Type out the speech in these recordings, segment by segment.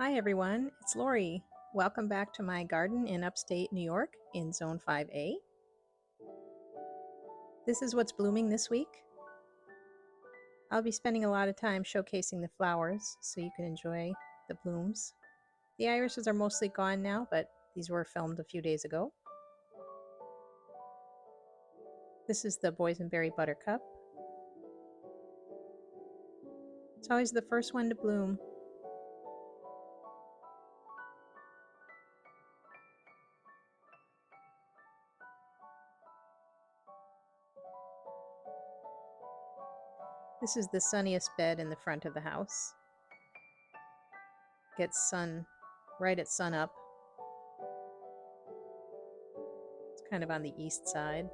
Hi everyone, it's Lori. Welcome back to my garden in upstate New York in Zone 5A. This is what's blooming this week. I'll be spending a lot of time showcasing the flowers so you can enjoy the blooms. The irises are mostly gone now, but these were filmed a few days ago. This is the boysenberry buttercup. It's always the first one to bloom. This is the sunniest bed in the front of the house. Gets sun right at sun up. It's kind of on the east side.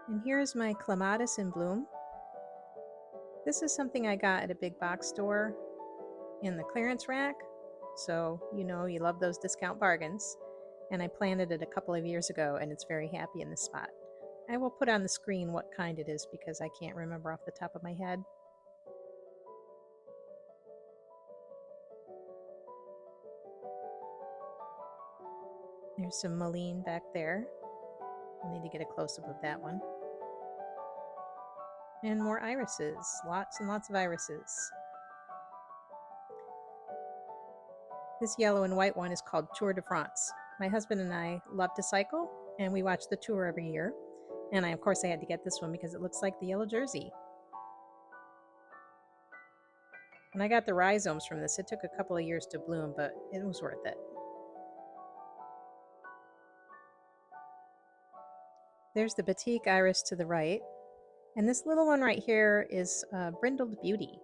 And here's my Clematis in bloom. This is something I got at a big box store in the clearance rack. So, you know, you love those discount bargains. And I planted it a couple of years ago and it's very happy in this spot. I will put on the screen what kind it is because I can't remember off the top of my head. There's some mullein back there. I'll need to get a close-up of that one. And more irises, lots and lots of irises. This yellow and white one is called Tour de France. My husband and I love to cycle, and we watch the tour every year. And of course, I had to get this one because it looks like the yellow jersey. And I got the rhizomes from this. It took a couple of years to bloom, but it was worth it. There's the batik iris to the right. And this little one right here is brindled beauty.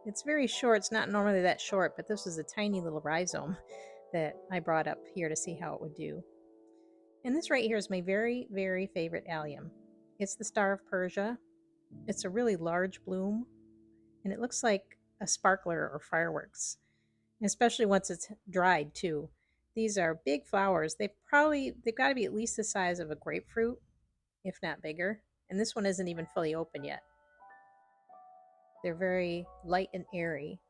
It's very short. It's not normally that short, but this was a tiny little rhizome that I brought up here to see how it would do. And this right here is my very, very favorite allium. It's the Star of Persia. It's a really large bloom, and it looks like a sparkler or fireworks, especially once it's dried too. These are big flowers. They've got to be at least the size of a grapefruit, if not bigger. And this one isn't even fully open yet. They're very light and airy.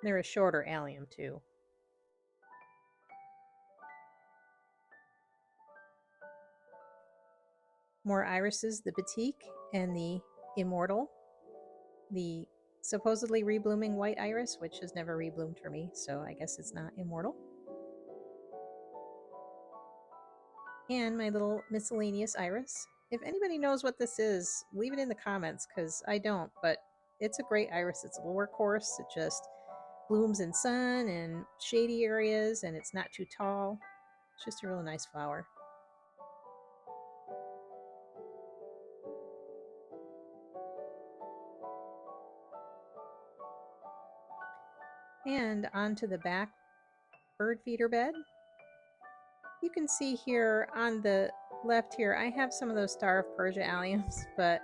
They're a shorter allium too. More irises, the batik and the immortal. The supposedly reblooming white iris, which has never rebloomed for me, so I guess it's not immortal. And my little miscellaneous iris. If anybody knows what this is, leave it in the comments because I don't, but it's a great iris. It's a workhorse. It just blooms in sun and shady areas, and it's not too tall. It's just a really nice flower. And onto the back bird feeder bed. You can see here on the left here, I have some of those Star of Persia alliums, but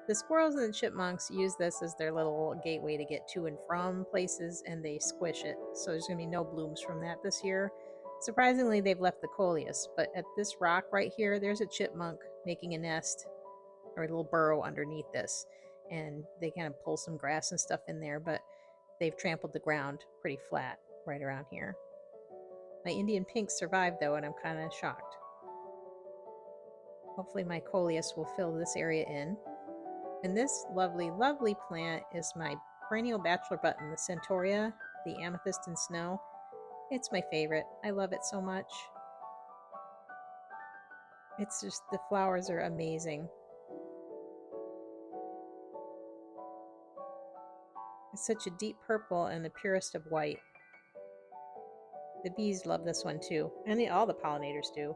the squirrels and the chipmunks use this as their little gateway to get to and from places, and they squish it. So there's going to be no blooms from that this year. Surprisingly, they've left the coleus, but at this rock right here, there's a chipmunk making a nest or a little burrow underneath this. And they kind of pull some grass and stuff in there, but they've trampled the ground pretty flat right around here. My Indian pinks survived though, and I'm kind of shocked. Hopefully my coleus will fill this area in. And this lovely, lovely plant is my perennial bachelor button, the centaurea, the amethyst and snow. It's my favorite. I love it so much. It's just, the flowers are amazing. It's such a deep purple and the purest of white. The bees love this one too, and all the pollinators do.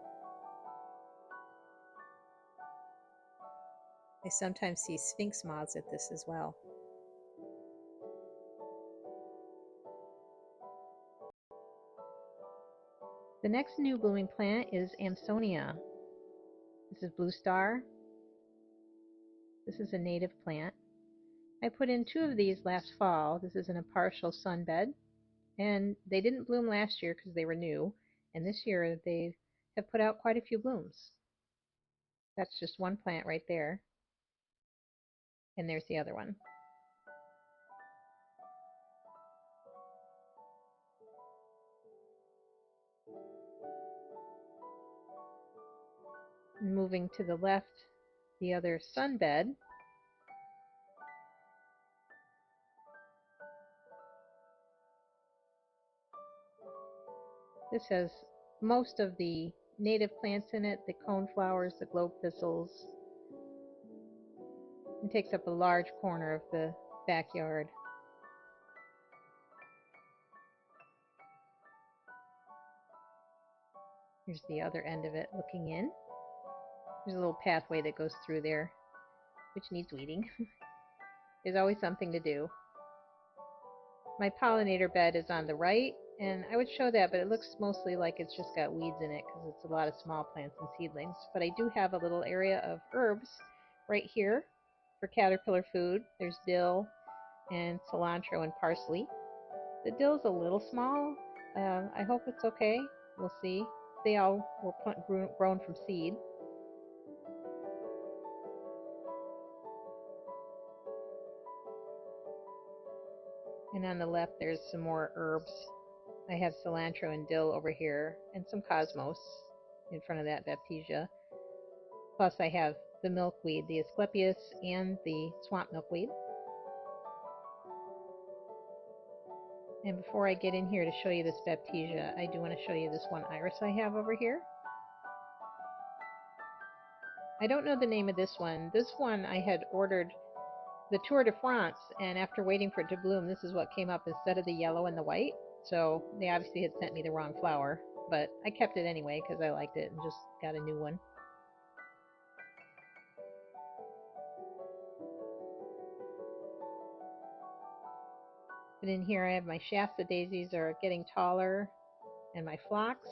I sometimes see sphinx moths at this as well. The next new blooming plant is Amsonia. This is Blue Star. This is a native plant. I put in 2 of these last fall. This is in a partial sunbed, and they didn't bloom last year because they were new, and this year they have put out quite a few blooms. That's just one plant right there, and there's the other one. Moving to the left, the other sunbed. This has most of the native plants in it, the coneflowers, the globe thistles. It takes up a large corner of the backyard. Here's the other end of it looking in. There's a little pathway that goes through there, which needs weeding. There's always something to do. My pollinator bed is on the right, and I would show that, but it looks mostly like it's just got weeds in it because it's a lot of small plants and seedlings. But I do have a little area of herbs right here for caterpillar food. There's dill and cilantro and parsley. The dill's a little small. I hope it's okay. We'll see. They all were grown from seed. And on the left, there's some more herbs. I have cilantro and dill over here, and some cosmos in front of that Baptisia. Plus, I have the milkweed, the Asclepias, and the swamp milkweed. And before I get in here to show you this Baptisia, I do want to show you this one iris I have over here. I don't know the name of this one. This one I had ordered the Tour de France, and after waiting for it to bloom, this is what came up instead of the yellow and the white. So they obviously had sent me the wrong flower, but I kept it anyway because I liked it and just got a new one. But in here I have my Shasta daisies are getting taller, and my phlox,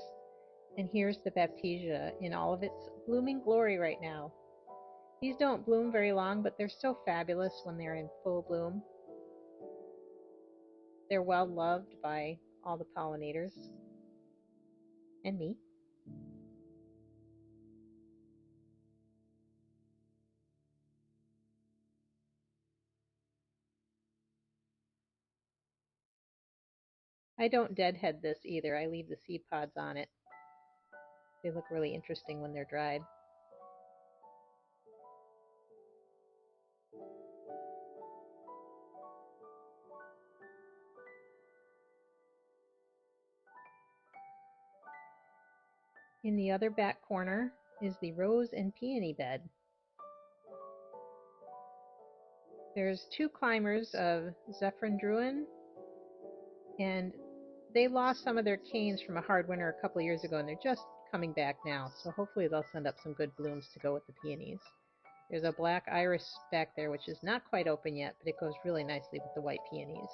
and here's the Baptisia in all of its blooming glory right now. These don't bloom very long, but they're so fabulous when they're in full bloom. They're well loved by all the pollinators and me. I don't deadhead this either. I leave the seed pods on it. They look really interesting when they're dried. In the other back corner is the rose and peony bed. There's 2 climbers of Zephyrdruin, and they lost some of their canes from a hard winter a couple of years ago, and they're just coming back now. So hopefully they'll send up some good blooms to go with the peonies. There's a black iris back there, which is not quite open yet, but it goes really nicely with the white peonies.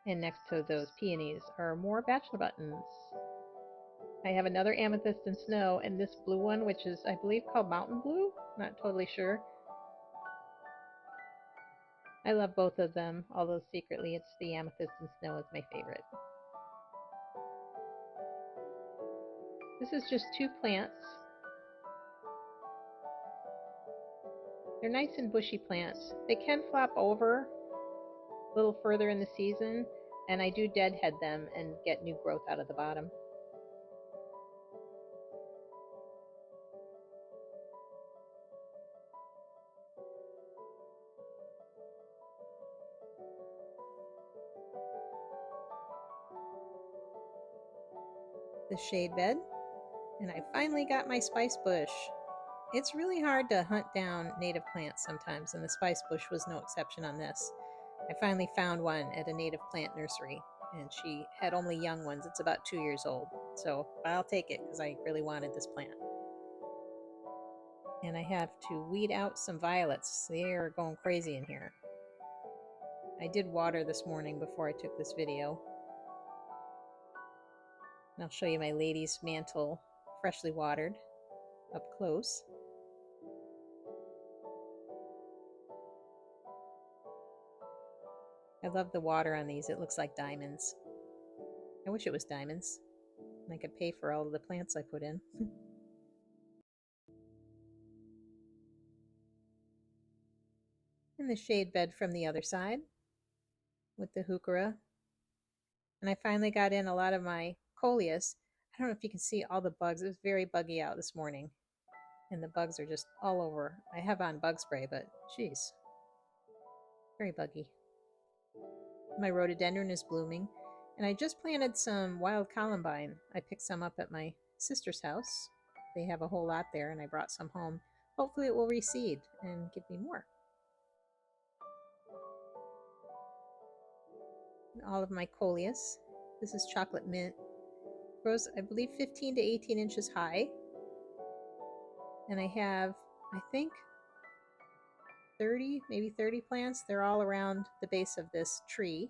And next to those peonies are more bachelor buttons. I have another amethyst in snow, and this blue one, which is, I believe, called mountain blue. Not totally sure. I love both of them, although secretly it's the amethyst in snow is my favorite. This is just 2 plants. They're nice and bushy plants. They can flop over a little further in the season, and I do deadhead them and get new growth out of the bottom. The shade bed, and I finally got my spice bush. It's really hard to hunt down native plants sometimes, and the spice bush was no exception on this. I finally found one at a native plant nursery, and she had only young ones. It's about 2 years old, so I'll take it because I really wanted this plant. And I have to weed out some violets. They are going crazy in here. I did water this morning before I took this video. And I'll show you my lady's mantle, freshly watered, up close. I love the water on these. It looks like diamonds. I wish it was diamonds. And I could pay for all of the plants I put in. And the shade bed from the other side with the heuchera. And I finally got in a lot of my coleus. I don't know if you can see all the bugs. It was very buggy out this morning. And the bugs are just all over. I have on bug spray, but geez, very buggy. My rhododendron is blooming. And I just planted some wild columbine. I picked some up at my sister's house. They have a whole lot there, and I brought some home. Hopefully it will reseed and give me more. And all of my coleus. This is chocolate mint. Grows, I believe, 15 to 18 inches high. And I have, I think, 30, maybe 30 plants. They're all around the base of this tree.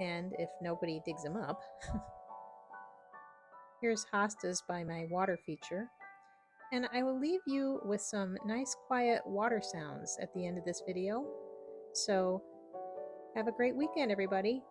And if nobody digs them up. Here's hostas by my water feature. And I will leave you with some nice quiet water sounds at the end of this video. So have a great weekend, everybody.